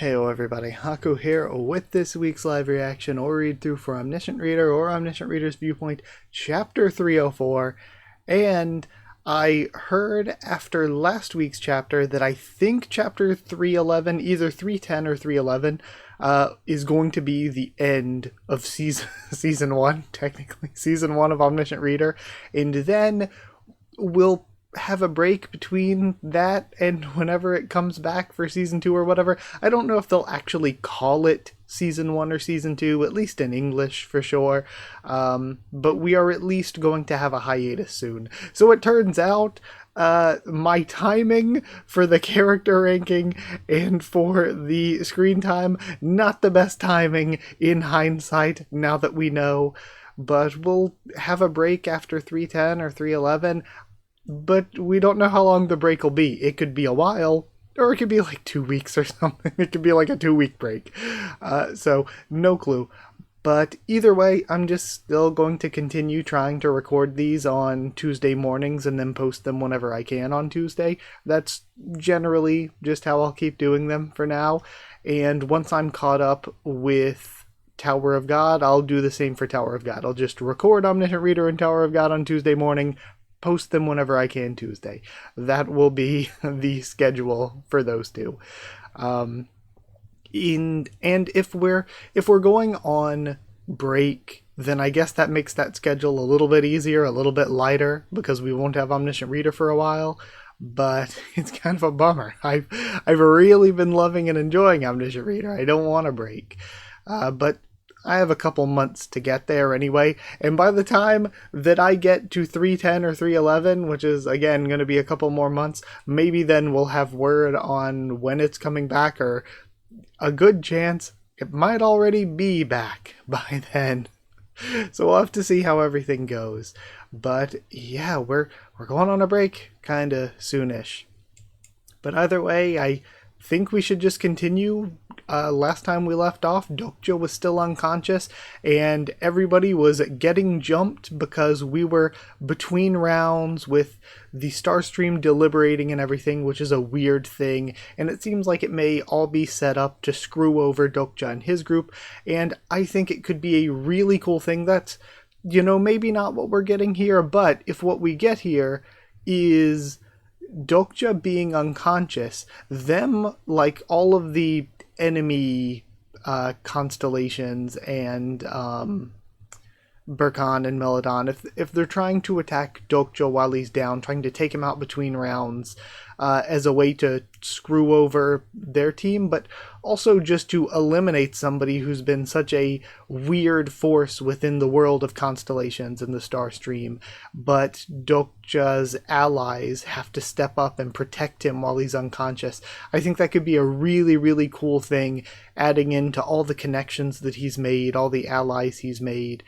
Heyo everybody, Haku here with this week's live reaction or read through for Omniscient Reader or Omniscient Reader's Viewpoint, Chapter 304. And I heard after last week's chapter that I think Chapter 311, either 310 or 311, is going to be the end of season 1, technically, season 1 of Omniscient Reader. And then we'll have a break between that and whenever it comes back for season 2 or whatever. I don't know if they'll actually call it season 1 or season 2, at least in English for sure. But we are at least going to have a hiatus soon. So it turns out my timing for the character ranking and for the screen time, not the best timing in hindsight now that we know. But we'll have a break after 310 or 311. But we don't know how long the break will be. It could be a while, or it could be like 2 weeks or something. It could be like a 2-week break. So, no clue. But either way, I'm just still going to continue trying to record these on Tuesday mornings and then post them whenever I can on Tuesday. That's generally just how I'll keep doing them for now. And once I'm caught up with Tower of God, I'll do the same for Tower of God. I'll just record Omniscient Reader and Tower of God on Tuesday morning, post them whenever I can Tuesday. That will be the schedule for those two. And if we're going on break, then I guess that makes that schedule a little bit easier, a little bit lighter, because we won't have Omniscient Reader for a while. But it's kind of a bummer. I've really been loving and enjoying Omniscient Reader. I don't want a break. But I have a couple months to get there anyway, and by the time that I get to 310 or 311, which is again going to be a couple more months, maybe then we'll have word on when it's coming back, or a good chance it might already be back by then. So we'll have to see how everything goes. But yeah, we're going on a break kinda soonish. But either way, I think we should just continue. Last time we left off, Dokja was still unconscious, and everybody was getting jumped because we were between rounds with the Starstream deliberating and everything, which is a weird thing, and it seems like it may all be set up to screw over Dokja and his group, and I think it could be a really cool thing that's, maybe not what we're getting here, but if what we get here is Dokja being unconscious, them, like all of the enemy constellations and Burkan and Meladon, if they're trying to attack Dokja while he's down, trying to take him out between rounds as a way to screw over their team, but also just to eliminate somebody who's been such a weird force within the world of constellations and the star stream, but Dokja's allies have to step up and protect him while he's unconscious. I think that could be a really, really cool thing, adding into all the connections that he's made, all the allies he's made.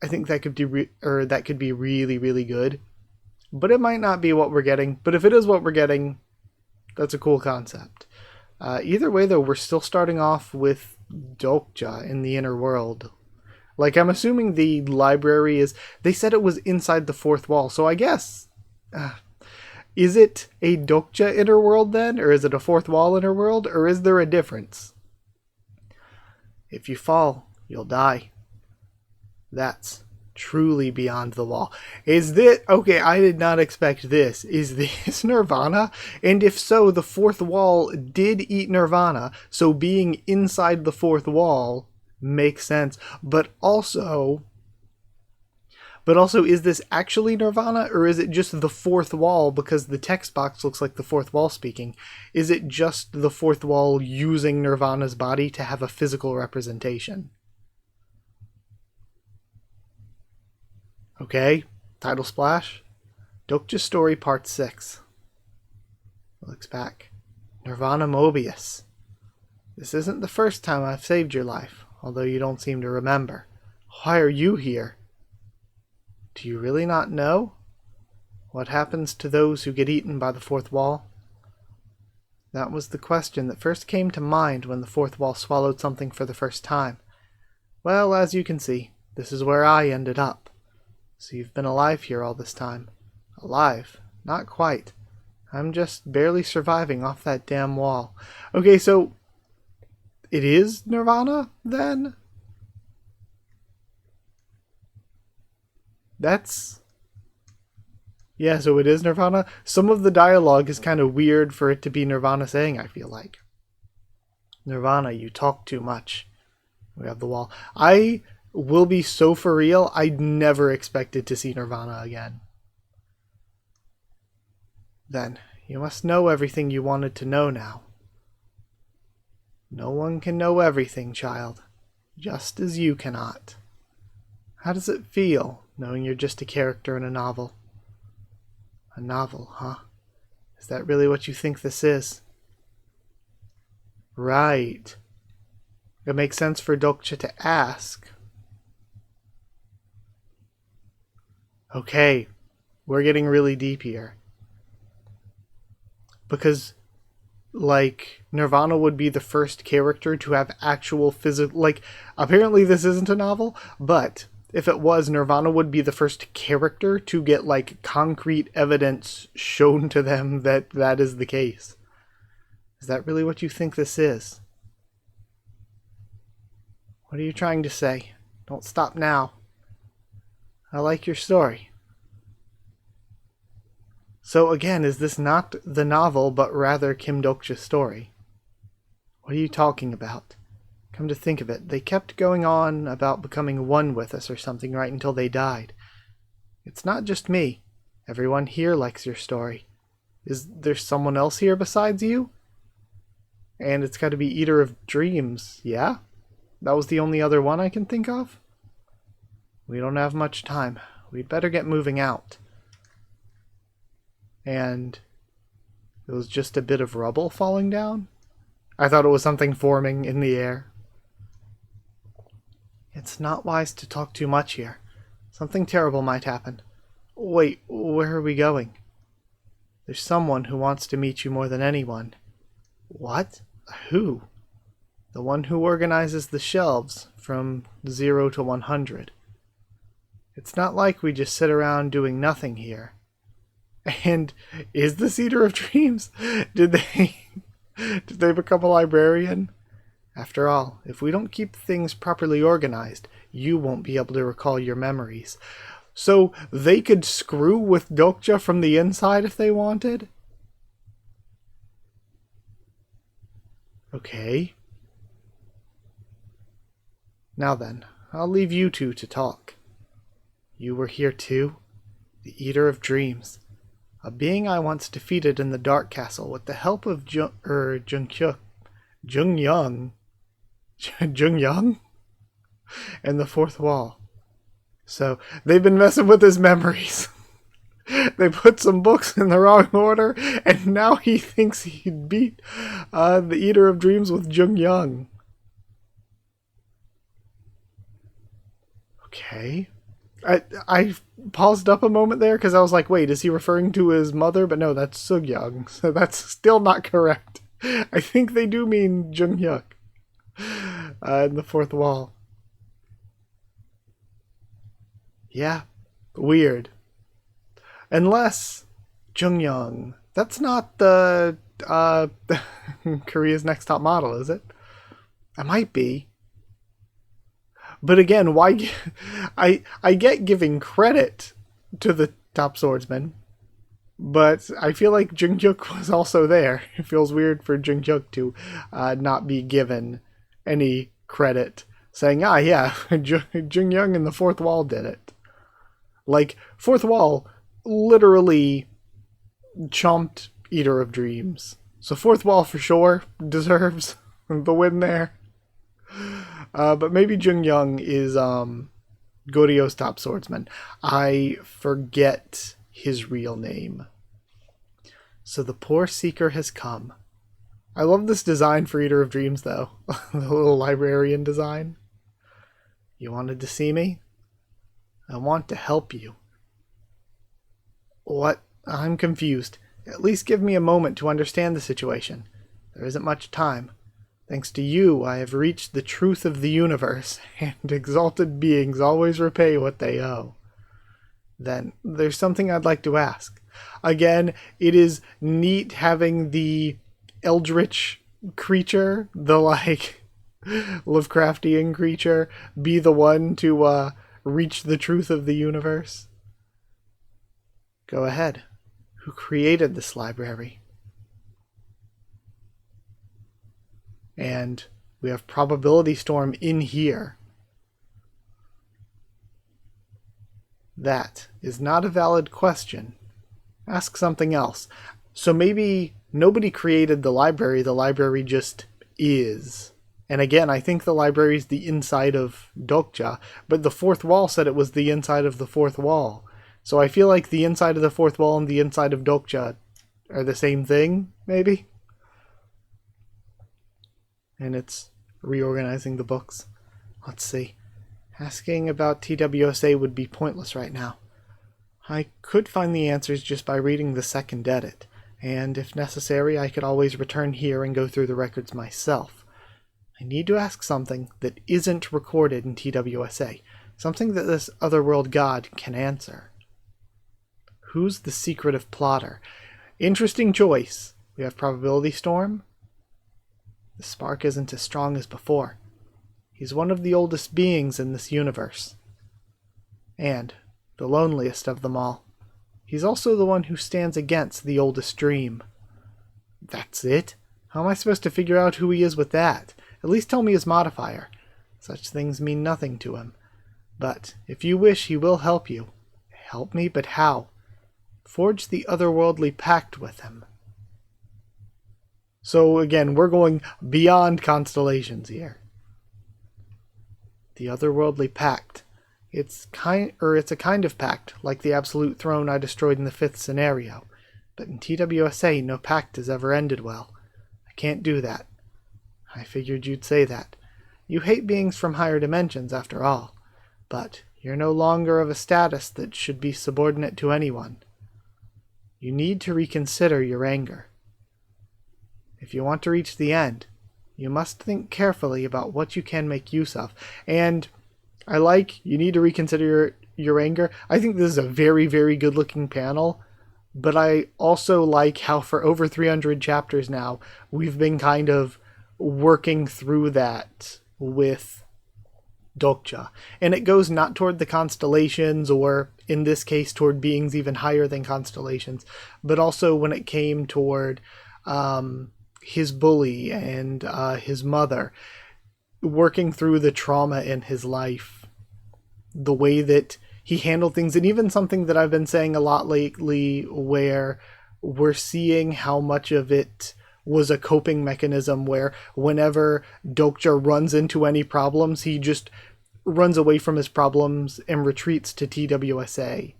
I think that could be really, really good. But it might not be what we're getting. But if it is what we're getting, that's a cool concept. Either way, though, we're still starting off with Dokja in the inner world. Like, I'm assuming the library is... They said it was inside the fourth wall, so I guess... is it a Dokja inner world, then? Or is it a fourth wall inner world? Or is there a difference? If you fall, you'll die. That's truly beyond the wall. Is this... Okay, I did not expect this. Is this Nirvana? And if so, the fourth wall did eat Nirvana, so being inside the fourth wall makes sense. But also, is this actually Nirvana, or is it just the fourth wall, because the text box looks like the fourth wall speaking? Is it just the fourth wall using Nirvana's body to have a physical representation? Okay, title splash. Dokja's Story Part 6. Looks back. Nirvana Mobius. This isn't the first time I've saved your life, although you don't seem to remember. Why are you here? Do you really not know? What happens to those who get eaten by the fourth wall? That was the question that first came to mind when the fourth wall swallowed something for the first time. Well, as you can see, this is where I ended up. So you've been alive here all this time. Alive? Not quite. I'm just barely surviving off that damn wall. Okay, so it is Nirvana, then? That's... Yeah, so it is Nirvana. Some of the dialogue is kind of weird for it to be Nirvana saying, I feel like. Nirvana, you talk too much. We have the wall. I will be so for real, I never expected to see Nirvana again. Then, you must know everything you wanted to know now. No one can know everything, child. Just as you cannot. How does it feel, knowing you're just a character in a novel? A novel, huh? Is that really what you think this is? Right. It makes sense for Dokcha to ask. Okay, we're getting really deep here. Because, like, Nirvana would be the first character to have actual physical... Like, apparently this isn't a novel, but if it was, Nirvana would be the first character to get, like, concrete evidence shown to them that that is the case. Is that really what you think this is? What are you trying to say? Don't stop now. I like your story. So again, is this not the novel, but rather Kim Dokcha's story? What are you talking about? Come to think of it, they kept going on about becoming one with us or something right until they died. It's not just me. Everyone here likes your story. Is there someone else here besides you? And it's got to be Eater of Dreams, yeah? That was the only other one I can think of? We don't have much time. We'd better get moving out. And it was just a bit of rubble falling down? I thought it was something forming in the air. It's not wise to talk too much here. Something terrible might happen. Wait, where are we going? There's someone who wants to meet you more than anyone. What? Who? The one who organizes the shelves from 0 to 100. It's not like we just sit around doing nothing here. And is this Eater of Dreams? Did they become a librarian? After all, if we don't keep things properly organized, you won't be able to recall your memories. So they could screw with Dokcha from the inside if they wanted? Okay. Now then, I'll leave you two to talk. You were here too? The Eater of Dreams. A being I once defeated in the Dark Castle with the help of Jungyang? And the Fourth Wall. So, they've been messing with his memories. They put some books in the wrong order, and now he thinks he'd beat the Eater of Dreams with Jungyang. Okay. I paused up a moment there because I was like, wait, is he referring to his mother? But no, that's Sugyang, so that's still not correct. I think they do mean Jungyang in the Fourth Wall. Yeah, weird. Unless Jungyang, that's not the Korea's Next Top Model, is it? It might be. But again, why? I get giving credit to the top swordsman, but I feel like Jungyuk was also there. It feels weird for Jungyuk to not be given any credit, saying, ah, yeah, Jungyang and the Fourth Wall did it. Like, Fourth Wall literally chomped Eater of Dreams. So Fourth Wall for sure deserves the win there. But maybe Jungyang is Goryo's top swordsman. I forget his real name. So the poor seeker has come. I love this design for Eater of Dreams, though. The little librarian design. You wanted to see me? I want to help you. What? I'm confused. At least give me a moment to understand the situation. There isn't much time. Thanks to you, I have reached the truth of the universe, and exalted beings always repay what they owe. Then, there's something I'd like to ask. Again, it is neat having the eldritch creature, the, like, Lovecraftian creature be the one to reach the truth of the universe? Go ahead. Who created this library? And we have probability storm in here. That is not a valid question. Ask something else. So maybe nobody created the library just is. And again, I think the library is the inside of Dokja, but the fourth wall said it was the inside of the fourth wall. So I feel like the inside of the fourth wall and the inside of Dokja are the same thing, maybe? And it's reorganizing the books. Let's see. Asking about TWSA would be pointless right now. I could find the answers just by reading the second edit, and if necessary I could always return here and go through the records myself. I need to ask something that isn't recorded in TWSA, something that this otherworld god can answer. Who's the secretive plotter? Interesting choice. We have probability storm. The spark isn't as strong as before. He's one of the oldest beings in this universe. And the loneliest of them all. He's also the one who stands against the oldest dream. That's it? How am I supposed to figure out who he is with that? At least tell me his modifier. Such things mean nothing to him. But if you wish, he will help you. Help me, but how? Forge the otherworldly pact with him. So again, we're going beyond constellations here. The otherworldly pact. It's a kind of pact, like the absolute throne I destroyed in the 5th scenario. But in TWSA, no pact has ever ended well. I can't do that. I figured you'd say that. You hate beings from higher dimensions, after all. But you're no longer of a status that should be subordinate to anyone. You need to reconsider your anger. If you want to reach the end, you must think carefully about what you can make use of. And I like, you need to reconsider your anger. I think this is a very, very good looking panel. But I also like how for over 300 chapters now, we've been kind of working through that with Dokja. And it goes not toward the constellations, or in this case toward beings even higher than constellations, but also when it came toward his bully and his mother, working through the trauma in his life, the way that he handled things, and even something that I've been saying a lot lately, where we're seeing how much of it was a coping mechanism, where whenever Dokja runs into any problems, he just runs away from his problems and retreats to TWSA.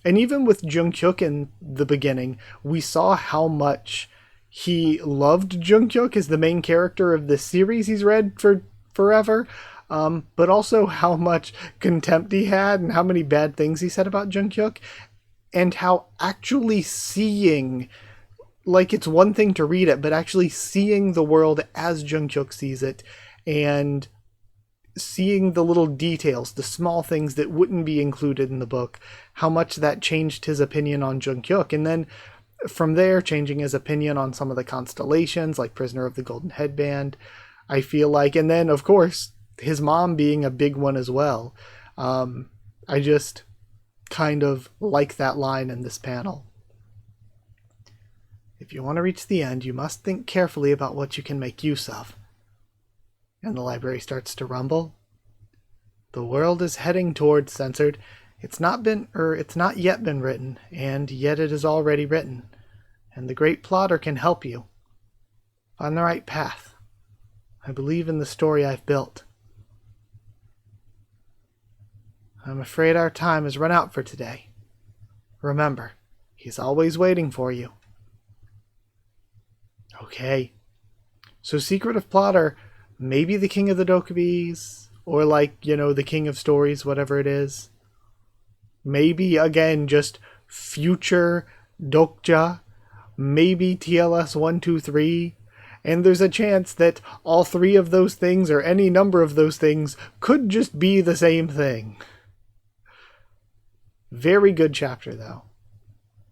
And even with Jungkook in the beginning, we saw how much he loved Jungkook as the main character of this series he's read for forever, but also how much contempt he had and how many bad things he said about Jungkook, and how actually seeing, like, it's one thing to read it, but actually seeing the world as Jungkook sees it, and seeing the little details, the small things that wouldn't be included in the book, how much that changed his opinion on Jungkook. And then from there, changing his opinion on some of the constellations, like Prisoner of the Golden Headband, I feel like. And then, of course, his mom being a big one as well. I just kind of like that line in this panel. If you want to reach the end, you must think carefully about what you can make use of. And the library starts to rumble. The world is heading towards censored. It's not yet been written, and yet it is already written. And the great plotter can help you. On the right path. I believe in the story I've built. I'm afraid our time has run out for today. Remember, he's always waiting for you. Okay. So Secretive Plotter, maybe the king of the Dokubis, or the king of stories, whatever it is. Maybe, again, just future Dokja. Maybe TLS 123. And there's a chance that all three of those things, or any number of those things, could just be the same thing. Very good chapter, though.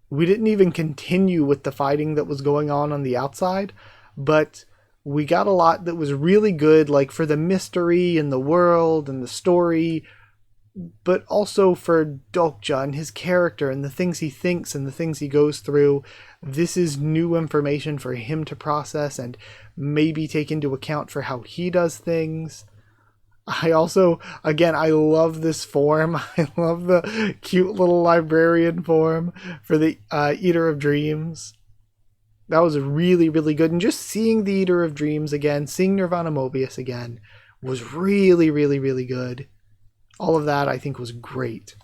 We didn't even continue with the fighting that was going on the outside, but We got a lot that was really good, like for the mystery and the world and the story, but also for Dokja and his character and the things he thinks and the things he goes through. This is new information for him to process and maybe take into account for how he does things. I also, again, I love this form. I love the cute little librarian form for the Eater of Dreams. That was really, really good. And just seeing the Eater of Dreams again, seeing Nirvana Mobius again, was really, really, really good. All of that, I think, was great.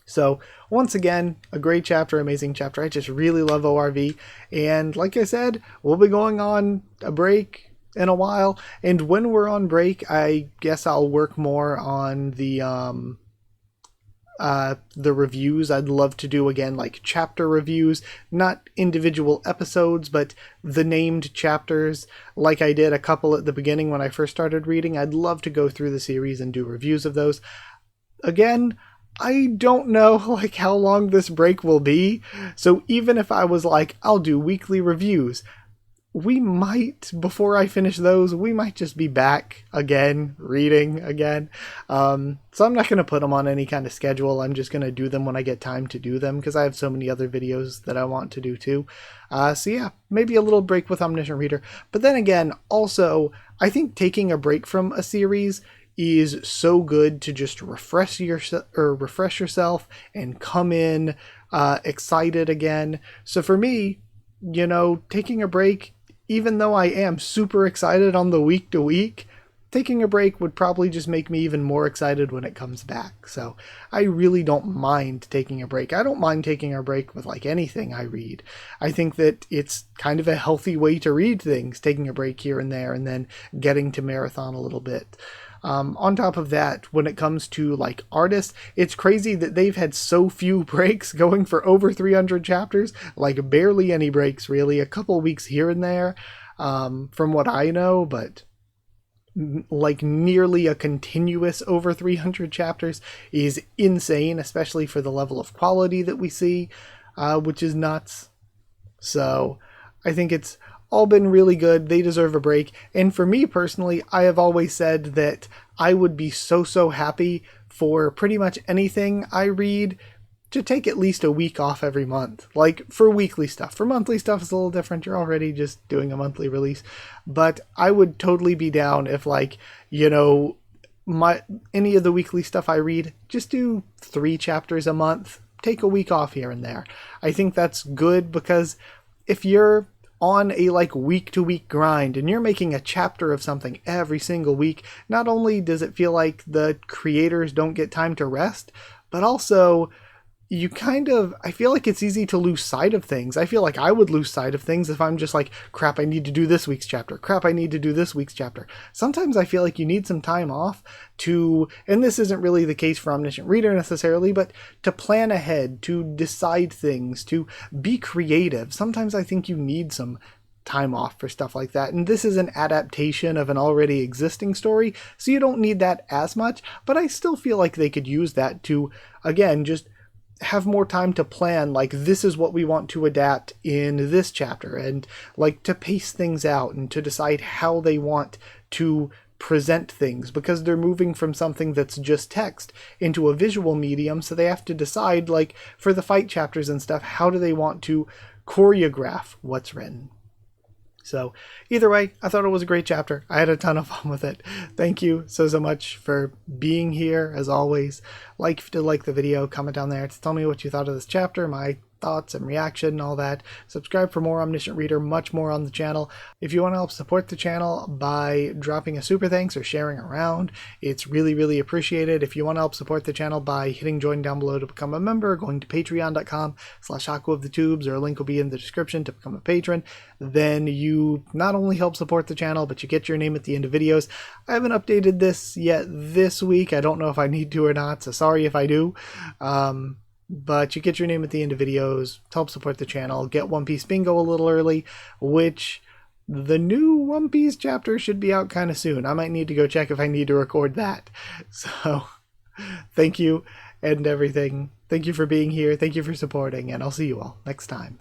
So, once again, a great chapter, amazing chapter. I just really love ORV. And like I said, we'll be going on a break in a while. And when we're on break, I guess I'll work more on the reviews. I'd love to do, again, like chapter reviews, not individual episodes, but the named chapters, like I did a couple at the beginning when I first started reading. I'd love to go through the series and do reviews of those. Again, I don't know like how long this break will be, so even if I was like, I'll do weekly reviews, we might, before I finish those, we might just be back again, reading again. So I'm not going to put them on any kind of schedule. I'm just going to do them when I get time to do them, because I have so many other videos that I want to do too. So yeah, maybe a little break with Omniscient Reader. But then again, also, I think taking a break from a series is so good to just refresh yourself and come in excited again. So for me, taking a break, even though I am super excited on the week to week, taking a break would probably just make me even more excited when it comes back. So I really don't mind taking a break. I don't mind taking a break with like anything I read. I think that it's kind of a healthy way to read things, taking a break here and there and then getting to marathon a little bit. On top of that, when it comes to like artists, it's crazy that they've had so few breaks, going for over 300 chapters, like barely any breaks really, a couple weeks here and there, from what I know, but like nearly a continuous over 300 chapters is insane, especially for the level of quality that we see, which is nuts. So I think it's all been really good. They deserve a break. And for me personally, I have always said that I would be so happy for pretty much anything I read to take at least a week off every month. Like for weekly stuff. For monthly stuff, it's a little different. You're already just doing a monthly release. But I would totally be down if, like, any of the weekly stuff I read, just do 3 chapters a month. Take a week off here and there. I think that's good, because if you're on a like week to week grind and you're making a chapter of something every single week, not only does it feel like the creators don't get time to rest, but also you I feel like it's easy to lose sight of things. I feel like I would lose sight of things if I'm just like, crap, I need to do this week's chapter. Crap, I need to do this week's chapter. Sometimes I feel like you need some time off to, and this isn't really the case for Omniscient Reader necessarily, but to plan ahead, to decide things, to be creative. Sometimes I think you need some time off for stuff like that. And this is an adaptation of an already existing story, so you don't need that as much, but I still feel like they could use that to, again, just have more time to plan, like, this is what we want to adapt in this chapter, and like to pace things out and to decide how they want to present things, because they're moving from something that's just text into a visual medium. So they have to decide, like for the fight chapters and stuff, how do they want to choreograph what's written. So either way, I thought it was a great chapter. I had a ton of fun with it. Thank you so much for being here, as always. Like the video, comment down there to tell me what you thought of this chapter, my thoughts and reaction and all that. Subscribe for more Omniscient Reader, much more on the channel. If you want to help support the channel by dropping a super thanks or sharing around, it's really appreciated. If you want to help support the channel by hitting join down below to become a member, going to patreon.com/Haku of the Tubes, or a link will be in the description to become a patron, then you not only help support the channel, but you get your name at the end of videos. I haven't updated this yet this week. I don't know if I need to or not, so sorry if I do. But you get your name at the end of videos to help support the channel. Get One Piece Bingo a little early, which the new One Piece chapter should be out kind of soon. I might need to go check if I need to record that. So thank you and everything. Thank you for being here. Thank you for supporting, and I'll see you all next time.